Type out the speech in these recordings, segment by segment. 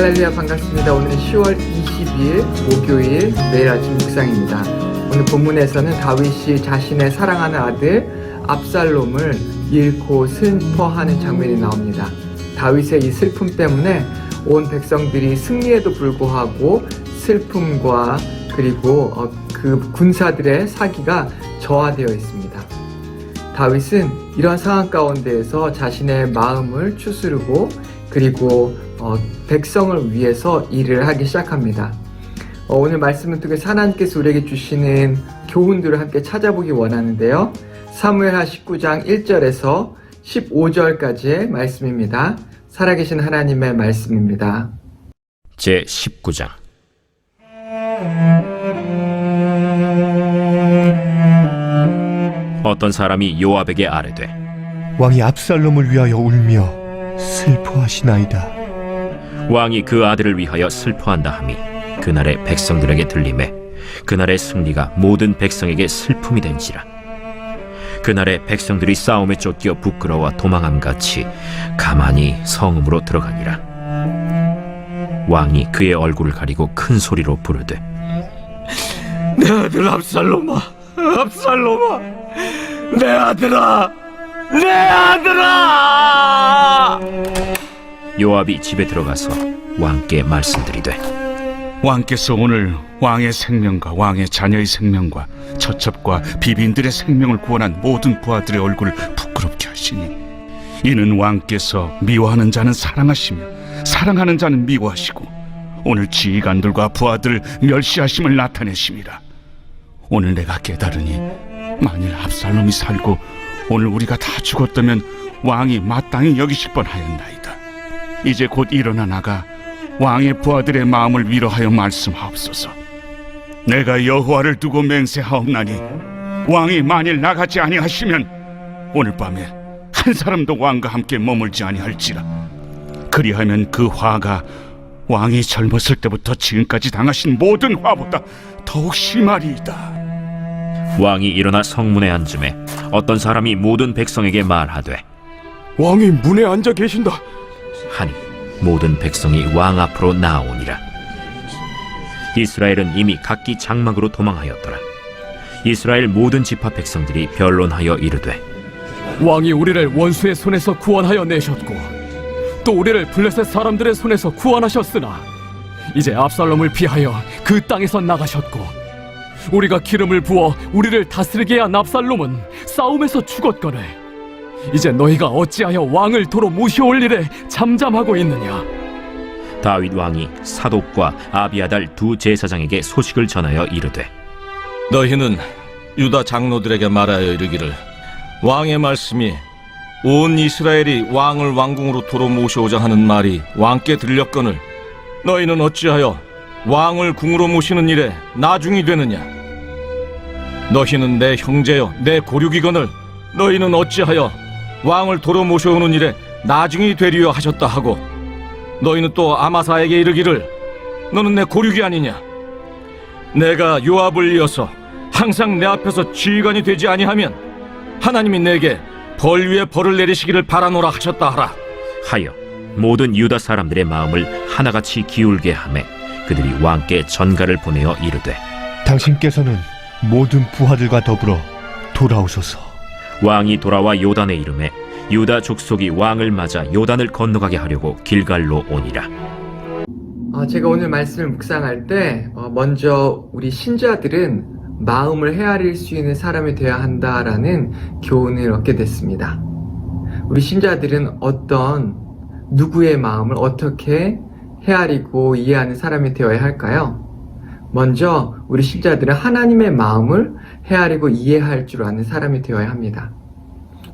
할렐루야, 반갑습니다. 오늘은 10월 20일 목요일 매일 아침 묵상입니다. 오늘 본문에서는 다윗이 자신의 사랑하는 아들 압살롬을 잃고 슬퍼하는 장면이 나옵니다. 다윗의 이 슬픔 때문에 온 백성들이 승리에도 불구하고 슬픔과 그리고 그 군사들의 사기가 저하되어 있습니다. 다윗은 이런 상황 가운데에서 자신의 마음을 추스르고 그리고 백성을 위해서 일을 하기 시작합니다. 오늘 말씀을 통해서 하나님께서 우리에게 주시는 교훈들을 함께 찾아보기 원하는데요. 사무엘하 19장 1절에서 15절까지의 말씀입니다. 살아계신 하나님의 말씀입니다. 제 19장. 어떤 사람이 요압에게 아뢰되 왕이 압살롬을 위하여 울며 슬퍼하시나이다. 왕이 그 아들을 위하여 슬퍼한다 함이 그날의 백성들에게 들리매 그날의 승리가 모든 백성에게 슬픔이 된지라. 그날의 백성들이 싸움에 쫓겨 부끄러워 도망함같이 가만히 성읍으로 들어가니라. 왕이 그의 얼굴을 가리고 큰 소리로 부르되 내 아들 압살롬아, 압살롬아, 내 아들아, 내 아들아! 요압이 집에 들어가서 왕께 말씀드리되 왕께서 오늘 왕의 생명과 왕의 자녀의 생명과 처첩과 비빈들의 생명을 구원한 모든 부하들의 얼굴을 부끄럽게 하시니 이는 왕께서 미워하는 자는 사랑하시며 사랑하는 자는 미워하시고 오늘 지휘관들과 부하들을 멸시하심을 나타내심이라. 오늘 내가 깨달으니 만일 압살롬이 살고 오늘 우리가 다 죽었다면 왕이 마땅히 여기실 뻔하였나이다. 이제 곧 일어나 나가 왕의 부하들의 마음을 위로하여 말씀하옵소서. 내가 여호와를 두고 맹세하옵나니 왕이 만일 나가지 아니하시면 오늘 밤에 한 사람도 왕과 함께 머물지 아니할지라. 그리하면 그 화가 왕이 젊었을 때부터 지금까지 당하신 모든 화보다 더욱 심하리이다. 왕이 일어나 성문에 앉음에 어떤 사람이 모든 백성에게 말하되 왕이 문에 앉아 계신다 하니 모든 백성이 왕 앞으로 나아오니라. 이스라엘은 이미 각기 장막으로 도망하였더라. 이스라엘 모든 지파 백성들이 변론하여 이르되 왕이 우리를 원수의 손에서 구원하여 내셨고 또 우리를 블레셋 사람들의 손에서 구원하셨으나 이제 압살롬을 피하여 그 땅에서 나가셨고 우리가 기름을 부어 우리를 다스리게 한 압살롬은 싸움에서 죽었거늘 이제 너희가 어찌하여 왕을 도로 모셔올 일에 잠잠하고 있느냐. 다윗 왕이 사독과 아비아달 두 제사장에게 소식을 전하여 이르되 너희는 유다 장로들에게 말하여 이르기를 왕의 말씀이 온 이스라엘이 왕을 왕궁으로 도로 모셔오자 하는 말이 왕께 들렸거늘 너희는 어찌하여 왕을 궁으로 모시는 일에 나중이 되느냐. 너희는 내 형제여 내 고륙이거늘 너희는 어찌하여 왕을 도로 모셔오는 일에 나중이 되리여 하셨다 하고 너희는 또 아마사에게 이르기를 너는 내 고륙이 아니냐. 내가 요압을 이어서 항상 내 앞에서 지휘관이 되지 아니하면 하나님이 내게 벌 위에 벌을 내리시기를 바라노라 하셨다 하라. 하여 모든 유다 사람들의 마음을 하나같이 기울게 하매 그들이 왕께 전가를 보내어 이르되 당신께서는 모든 부하들과 더불어 돌아오소서. 왕이 돌아와 요단에 이르매 유다 족속이 왕을 맞아 요단을 건너가게 하려고 길갈로 오니라. 제가 오늘 말씀을 묵상할 때 먼저 우리 신자들은 마음을 헤아릴 수 있는 사람이 되어야 한다라는 교훈을 얻게 됐습니다. 우리 신자들은 어떤 누구의 마음을 어떻게 헤아리고 이해하는 사람이 되어야 할까요? 먼저 우리 신자들은 하나님의 마음을 헤아리고 이해할 줄 아는 사람이 되어야 합니다.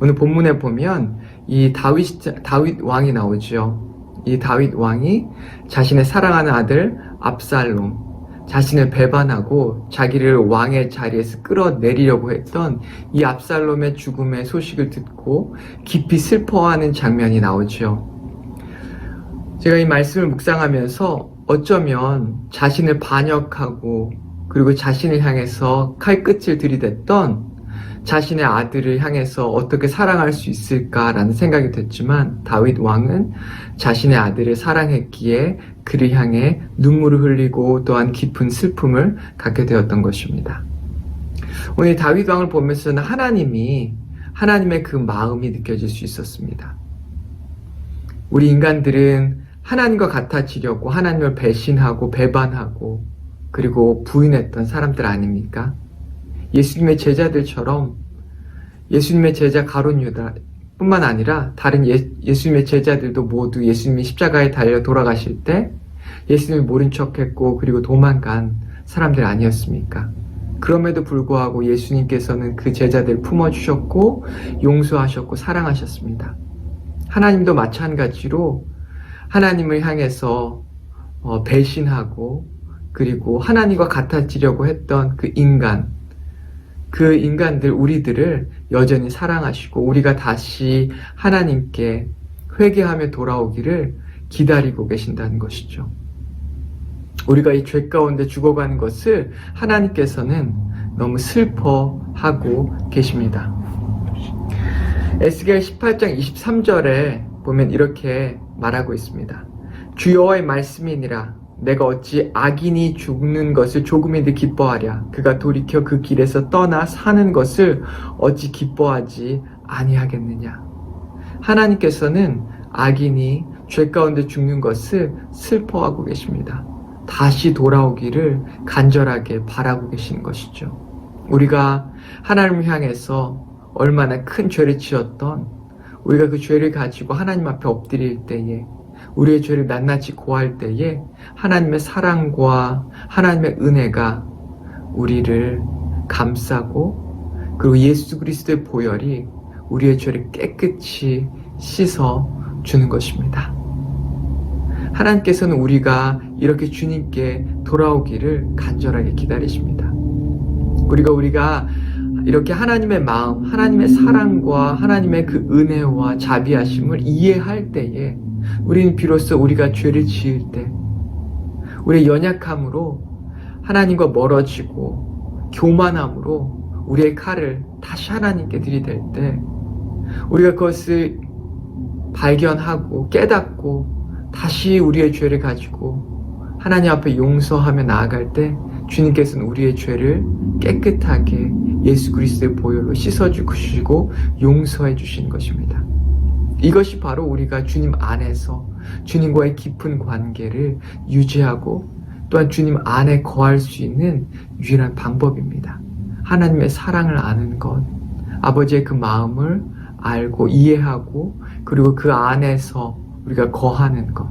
오늘 본문에 보면 이 다윗 왕이 나오죠. 이 다윗 왕이 자신의 사랑하는 아들 압살롬, 자신을 배반하고 자기를 왕의 자리에서 끌어내리려고 했던 이 압살롬의 죽음의 소식을 듣고 깊이 슬퍼하는 장면이 나오죠. 제가 이 말씀을 묵상하면서 어쩌면 자신을 반역하고 그리고 자신을 향해서 칼끝을 들이댔던 자신의 아들을 향해서 어떻게 사랑할 수 있을까라는 생각이 됐지만 다윗 왕은 자신의 아들을 사랑했기에 그를 향해 눈물을 흘리고 또한 깊은 슬픔을 갖게 되었던 것입니다. 오늘 다윗 왕을 보면서는 하나님의 그 마음이 느껴질 수 있었습니다. 우리 인간들은 하나님과 같아지려고 하나님을 배신하고 배반하고 그리고 부인했던 사람들 아닙니까? 예수님의 제자들처럼 예수님의 제자 가룟 유다 뿐만 아니라 다른 예수님의 제자들도 모두 예수님이 십자가에 달려 돌아가실 때 예수님을 모른 척했고 그리고 도망간 사람들 아니었습니까? 그럼에도 불구하고 예수님께서는 그 제자들을 품어주셨고 용서하셨고 사랑하셨습니다. 하나님도 마찬가지로 하나님을 향해서 배신하고 그리고 하나님과 같아지려고 했던 그 인간들 우리들을 여전히 사랑하시고 우리가 다시 하나님께 회개하며 돌아오기를 기다리고 계신다는 것이죠. 우리가 이 죄 가운데 죽어가는 것을 하나님께서는 너무 슬퍼하고 계십니다. 에스겔 18장 23절에 보면 이렇게 말하고 있습니다. 주 여호와의 말씀이니라 내가 어찌 악인이 죽는 것을 조금이라도 기뻐하랴. 그가 돌이켜 그 길에서 떠나 사는 것을 어찌 기뻐하지 아니하겠느냐. 하나님께서는 악인이 죄 가운데 죽는 것을 슬퍼하고 계십니다. 다시 돌아오기를 간절하게 바라고 계시는 것이죠. 우리가 하나님을 향해서 얼마나 큰 죄를 지었던 우리가 그 죄를 가지고 하나님 앞에 엎드릴 때에 우리의 죄를 낱낱이 고할 때에 하나님의 사랑과 하나님의 은혜가 우리를 감싸고 그리고 예수 그리스도의 보혈이 우리의 죄를 깨끗이 씻어 주는 것입니다. 하나님께서는 우리가 이렇게 주님께 돌아오기를 간절하게 기다리십니다. 우리가 이렇게 하나님의 마음, 하나님의 사랑과 하나님의 그 은혜와 자비하심을 이해할 때에 우리는 비로소 우리가 죄를 지을 때 우리의 연약함으로 하나님과 멀어지고 교만함으로 우리의 칼을 다시 하나님께 들이댈 때 우리가 그것을 발견하고 깨닫고 다시 우리의 죄를 가지고 하나님 앞에 용서하며 나아갈 때 주님께서는 우리의 죄를 깨끗하게 예수 그리스도의 보혈로 씻어주시고 용서해 주시는 것입니다. 이것이 바로 우리가 주님 안에서 주님과의 깊은 관계를 유지하고 또한 주님 안에 거할 수 있는 유일한 방법입니다. 하나님의 사랑을 아는 것, 아버지의 그 마음을 알고 이해하고 그리고 그 안에서 우리가 거하는 것.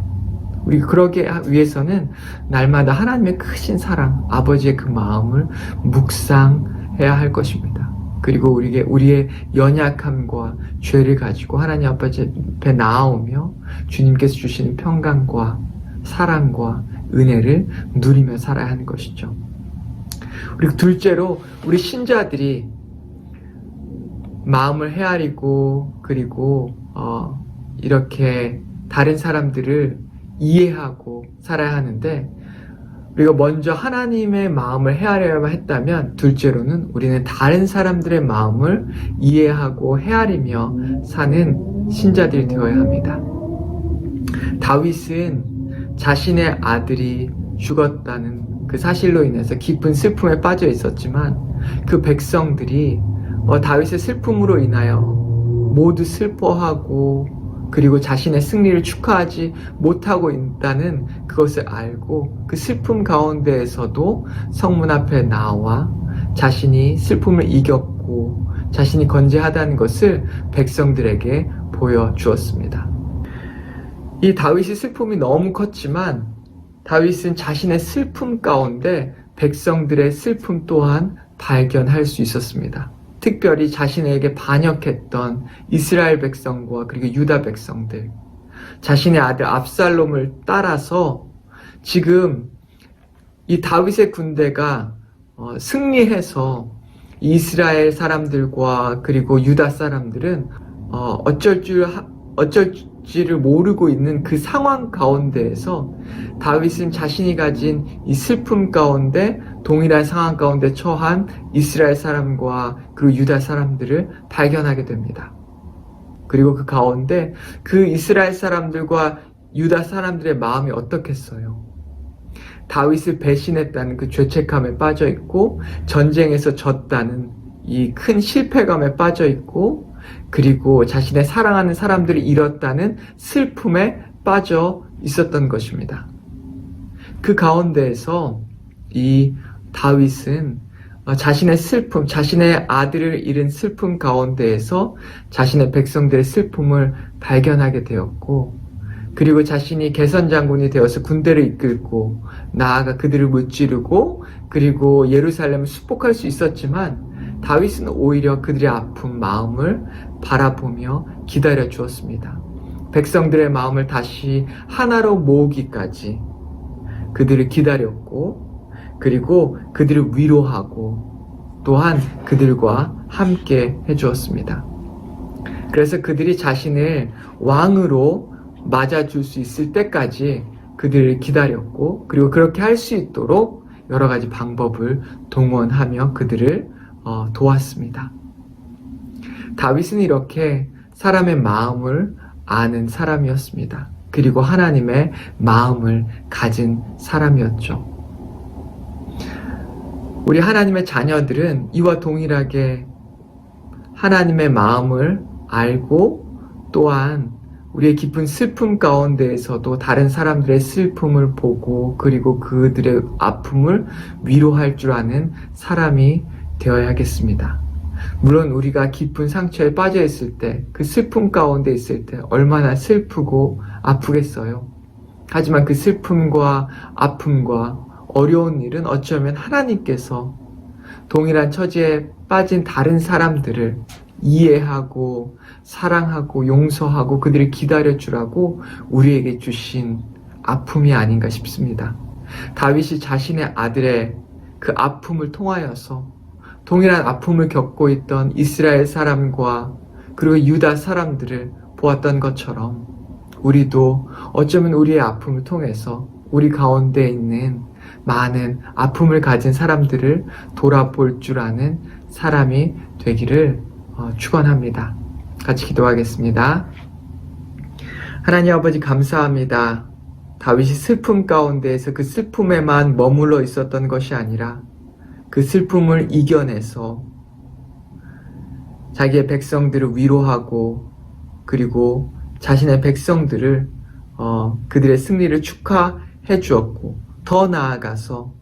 우리 그러기 위해서는 날마다 하나님의 크신 사랑, 아버지의 그 마음을 묵상해야 할 것입니다. 그리고 우리의 연약함과 죄를 가지고 하나님 앞에 나아오며 주님께서 주시는 평강과 사랑과 은혜를 누리며 살아야 하는 것이죠. 그리고 둘째로 우리 신자들이 마음을 헤아리고 그리고 이렇게 다른 사람들을 이해하고 살아야 하는데 우리가 먼저 하나님의 마음을 헤아려야만 했다면 둘째로는 우리는 다른 사람들의 마음을 이해하고 헤아리며 사는 신자들이 되어야 합니다. 다윗은 자신의 아들이 죽었다는 그 사실로 인해서 깊은 슬픔에 빠져 있었지만 그 백성들이 다윗의 슬픔으로 인하여 모두 슬퍼하고 그리고 자신의 승리를 축하하지 못하고 있다는 그것을 알고 그 슬픔 가운데에서도 성문 앞에 나와 자신이 슬픔을 이겼고 자신이 건재하다는 것을 백성들에게 보여주었습니다. 이 다윗의 슬픔이 너무 컸지만 다윗은 자신의 슬픔 가운데 백성들의 슬픔 또한 발견할 수 있었습니다. 특별히 자신에게 반역했던 이스라엘 백성과 그리고 유다 백성들, 자신의 아들 압살롬을 따라서 지금 이 다윗의 군대가 승리해서 이스라엘 사람들과 그리고 유다 사람들은 어쩔 될지를 모르고 있는 그 상황 가운데에서 다윗은 자신이 가진 이 슬픔 가운데 동일한 상황 가운데 처한 이스라엘 사람과 그리고 유다 사람들을 발견하게 됩니다. 그리고 그 가운데 그 이스라엘 사람들과 유다 사람들의 마음이 어떻겠어요? 다윗을 배신했다는 그 죄책감에 빠져 있고, 전쟁에서 졌다는 이 큰 실패감에 빠져 있고, 그리고 자신의 사랑하는 사람들을 잃었다는 슬픔에 빠져 있었던 것입니다. 그 가운데에서 이 다윗은 자신의 슬픔, 자신의 아들을 잃은 슬픔 가운데에서 자신의 백성들의 슬픔을 발견하게 되었고, 그리고 자신이 개선 장군이 되어서 군대를 이끌고 나아가 그들을 무찌르고 그리고 예루살렘을 수복할 수 있었지만, 다윗은 오히려 그들의 아픈 마음을 바라보며 기다려 주었습니다. 백성들의 마음을 다시 하나로 모으기까지 그들을 기다렸고, 그리고 그들을 위로하고 또한 그들과 함께 해주었습니다. 그래서 그들이 자신을 왕으로 맞아줄 수 있을 때까지 그들을 기다렸고, 그리고 그렇게 할 수 있도록 여러 가지 방법을 동원하며 그들을 도왔습니다. 다윗은 이렇게 사람의 마음을 아는 사람이었습니다. 그리고 하나님의 마음을 가진 사람이었죠. 우리 하나님의 자녀들은 이와 동일하게 하나님의 마음을 알고, 또한 우리의 깊은 슬픔 가운데에서도 다른 사람들의 슬픔을 보고 그리고 그들의 아픔을 위로할 줄 아는 사람이 되어야겠습니다. 물론 우리가 깊은 상처에 빠져 있을 때, 그 슬픔 가운데 있을 때 얼마나 슬프고 아프겠어요. 하지만 그 슬픔과 아픔과 어려운 일은 어쩌면 하나님께서 동일한 처지에 빠진 다른 사람들을 이해하고 사랑하고 용서하고 그들을 기다려주라고 우리에게 주신 아픔이 아닌가 싶습니다. 다윗이 자신의 아들의 그 아픔을 통하여서 동일한 아픔을 겪고 있던 이스라엘 사람과 그리고 유다 사람들을 보았던 것처럼, 우리도 어쩌면 우리의 아픔을 통해서 우리 가운데 있는 많은 아픔을 가진 사람들을 돌아볼 줄 아는 사람이 되기를 축원합니다. 같이 기도하겠습니다. 하나님 아버지, 감사합니다. 다윗이 슬픔 가운데에서 그 슬픔에만 머물러 있었던 것이 아니라 그 슬픔을 이겨내서 자기의 백성들을 위로하고, 그리고 자신의 백성들을 그들의 승리를 축하해 주었고, 더 나아가서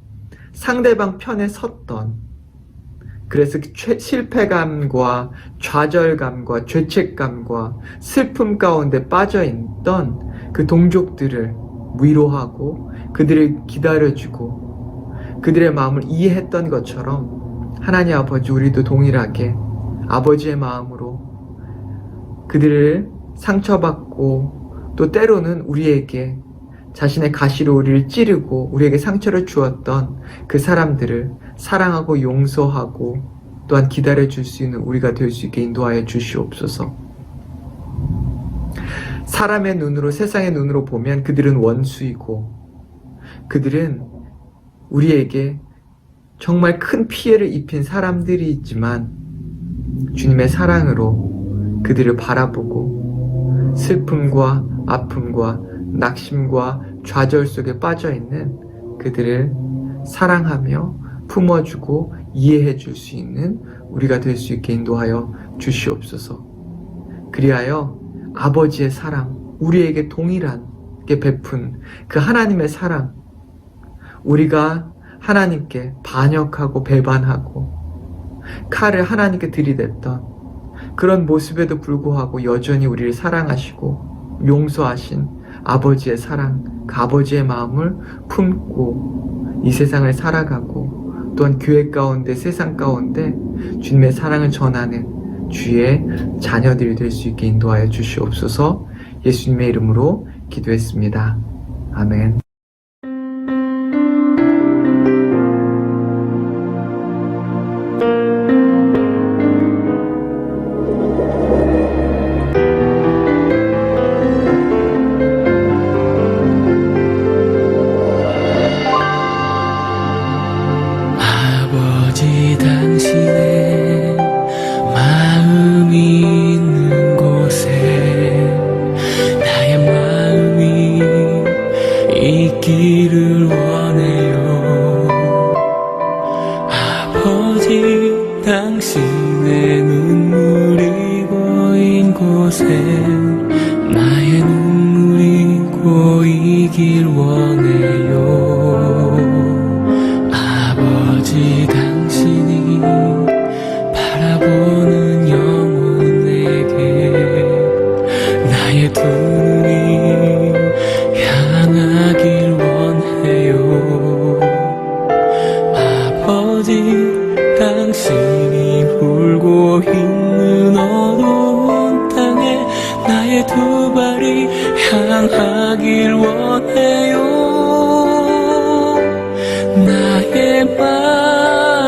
상대방 편에 섰던, 그래서 실패감과 좌절감과 죄책감과 슬픔 가운데 빠져있던 그 동족들을 위로하고 그들을 기다려주고 그들의 마음을 이해했던 것처럼, 하나님 아버지, 우리도 동일하게 아버지의 마음으로 그들을 상처받고 또 때로는 우리에게 자신의 가시로 우리를 찌르고 우리에게 상처를 주었던 그 사람들을 사랑하고 용서하고 또한 기다려줄 수 있는 우리가 될 수 있게 인도하여 주시옵소서. 사람의 눈으로, 세상의 눈으로 보면 그들은 원수이고 그들은 우리에게 정말 큰 피해를 입힌 사람들이지만, 주님의 사랑으로 그들을 바라보고 슬픔과 아픔과 낙심과 좌절 속에 빠져있는 그들을 사랑하며 품어주고 이해해 줄 수 있는 우리가 될 수 있게 인도하여 주시옵소서. 그리하여 아버지의 사랑, 우리에게 동일하게 베푼 그 하나님의 사랑, 우리가 하나님께 반역하고 배반하고 칼을 하나님께 들이댔던 그런 모습에도 불구하고 여전히 우리를 사랑하시고 용서하신 아버지의 사랑, 그 아버지의 마음을 품고 이 세상을 살아가고, 또한 교회 가운데, 세상 가운데 주님의 사랑을 전하는 주의 자녀들이 될 수 있게 인도하여 주시옵소서. 예수님의 이름으로 기도했습니다. 아멘. 아버지 당신이 울고 있는 어두운 땅에 나의 두 발이 향하길 원해요. 나의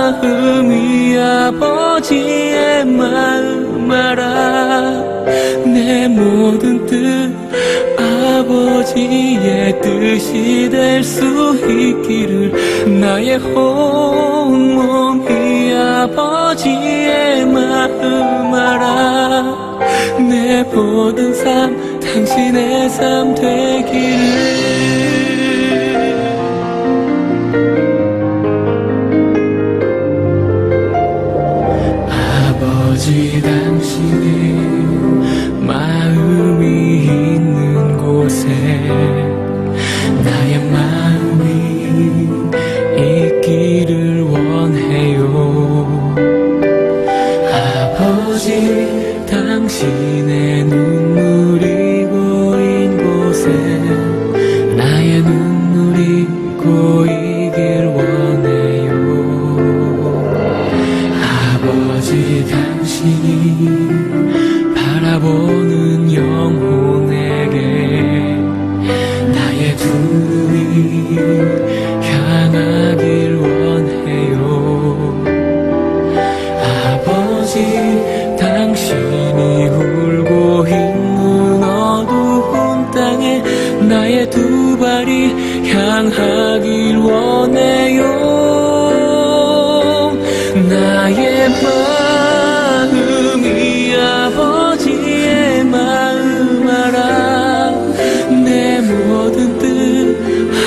마음이 아버지의 마음 알아. 내 모든 뜻 아버지의 뜻이 될 수 있기를. 나의 온몸이 아버지의 마음 알아. 내 모든 삶 당신의 삶 되기를. 아버지 당신의 마음이 있는 곳에 나의 마음이 있기를 원해요. 아버지 당신의 눈물이 고인 곳에 나의 눈물이 고이길 원해요. 아버지 당신이 바라보는 영혼에게 나의 두 눈이 향하길 원해요. 아버지 당신이 울고 있는 어두운 땅에 나의 두 발이 향하길 원해요. 나의 마음이 아버지의 마음 알아. 내 모든 뜻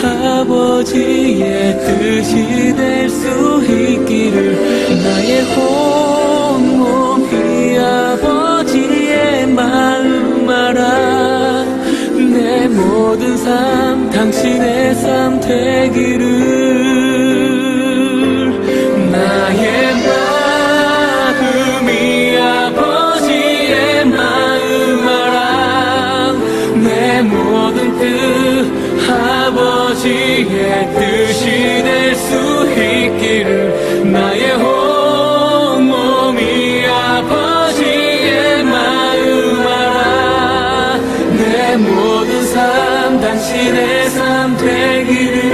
아버지의 뜻이 될 수 있기를. 나의 온몸이 아버지의 마음 알아. 내 모든 삶 당신의 삶 되기를. 나의 마음이 아버지의 마음 알아. 내 모든 뜻 아버지의 뜻이 될 수 있기를. 나의 온몸이 아버지의 마음 알아. 내 모든 삶 당신의 삶 되기를.